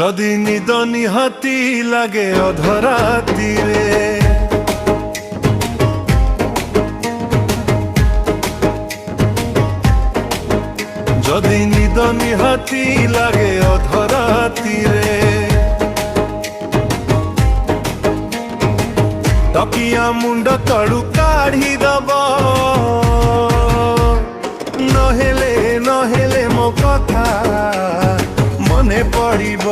যদি নিদ নিহাতি লাগে অধরাতিরে, যদি নিদ নিহাতি লাগে অধরাতিরে, তকিয়া মুন্ড তଳୁ কাঢ়ি দব, নহেলে নহেলে ମୋ কথা মনে পড়িব।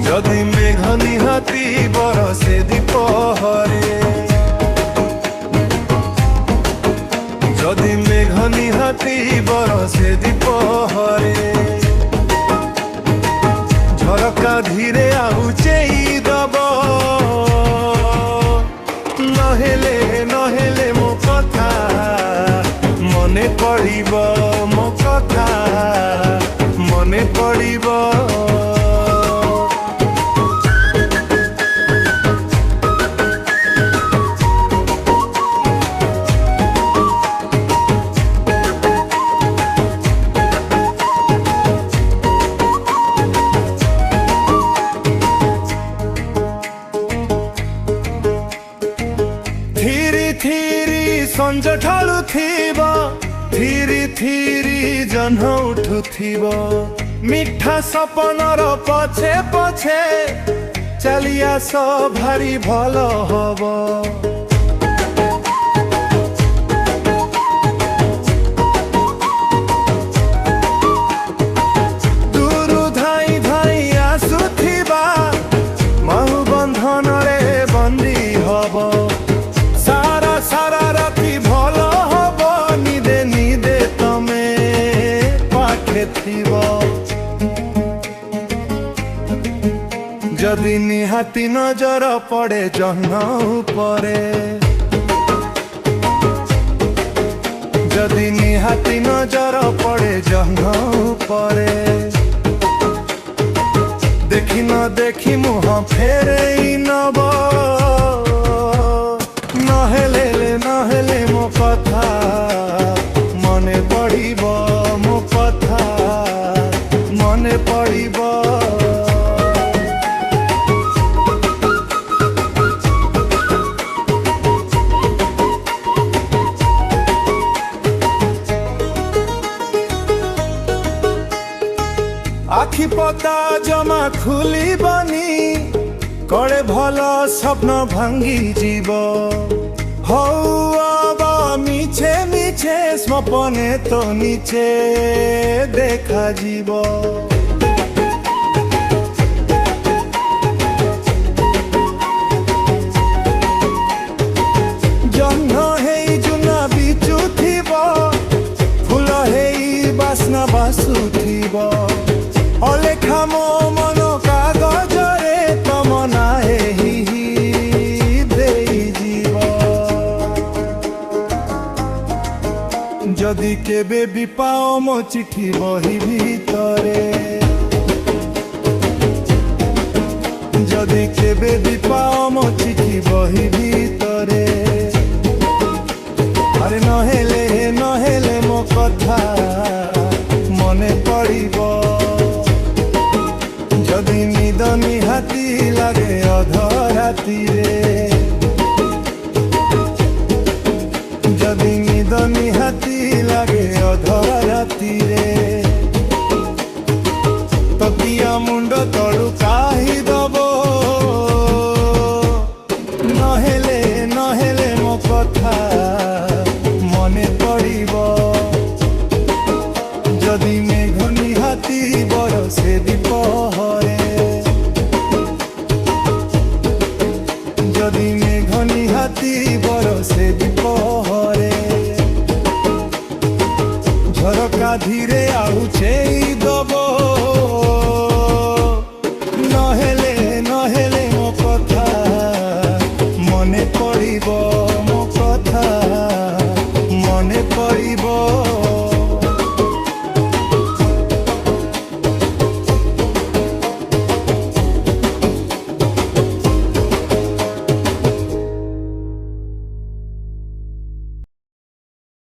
যদি মেঘ নিহাতি বরষে দ্বিপহরে, যদি মেঘ নিহাতি বরষে দ্বিপহরে, ঝরকা ধীরে আউচেই দব, নহেলে নহেলে ମୋ কথা মনে পড়িব, ମୋ কথা মনে পড়িব। থিরি থিরি সঞ্ଜ ঢଳୁଥିବ, থিরি থিরি ଜହ୍ନ ଉଠୁଥିବ, ମିଠା ସପନର ପଛେ ପଛେ ଚାଲି ଆସ ଭାରି ଭଲ ହବ। ଦୂରୁ ଧାଇଁ ଧାଇଁ ଆସୁଥିବା ମହୁ ବନ୍ଧନରେ ବନ୍ଦୀ ହବ, ସାରା ସାରା ରାତି ଭଲ ହବ, ନିଦେ ନିଦେ ତମେ ପାଖେ ଥିବ। ଯଦି ନିହାତି ନଜର ପଡେ ଜହ୍ନ ଉପରେ, ଯଦି ନିହାତି ନଜର ପଡେ ଜହ୍ନ ଉପରେ, ଦେଖି ନ ଦେଖି ମୁହଁ ଫେରେଇ ନବ, ନହେଲେ ନହେଲେ ମୋ କଥା ମନେ ପଡିବ, ମୋ କଥା ମନେ ପଡିବ। আখি পতা জমা খুলিবনি, কড়ে ভাল স্বপ্ন ভাঙ্গি যাব, হউ আবা মিছে মিছে স্বপনে তো নিচে দেখা যাব। জহ্ন হেই জুনা বিচুথিব, ফুল হেই বাসনা বাসুথিব, অলেখা ମୋ ମନ କାଗଜରେ ତମ ନାଁ ହି ଦେଇଯିବ। ଯଦି କେବେ ବି ପାଅ ମୋ ଚିଠି ବହି ଭିତରେ, ଯଦି କେବେ ବି ପାଅ ମୋ ଚିଠି ବହି ଭିତରେ, ଆରେ ନହେଲେ ନହେଲେ ମୋ କଥା ମନେ ପଡିବ। যদি নিদ নিহাতি লাগে অধরাতিরে, যদি নিদ নিহাতি লাগে অধরাতিরে, তকিয়া মুন্ড তଳୁ কাঢ়ি দব, নহেলে নহেলে ମୋ কথা মনে পড়িব। যদি মেঘ নিহাতি বরষে দ্বিপহরে, যদি মেঘ নিহাতি বরষে দ্বিপহরে, ঝরকা ধীরে আউচে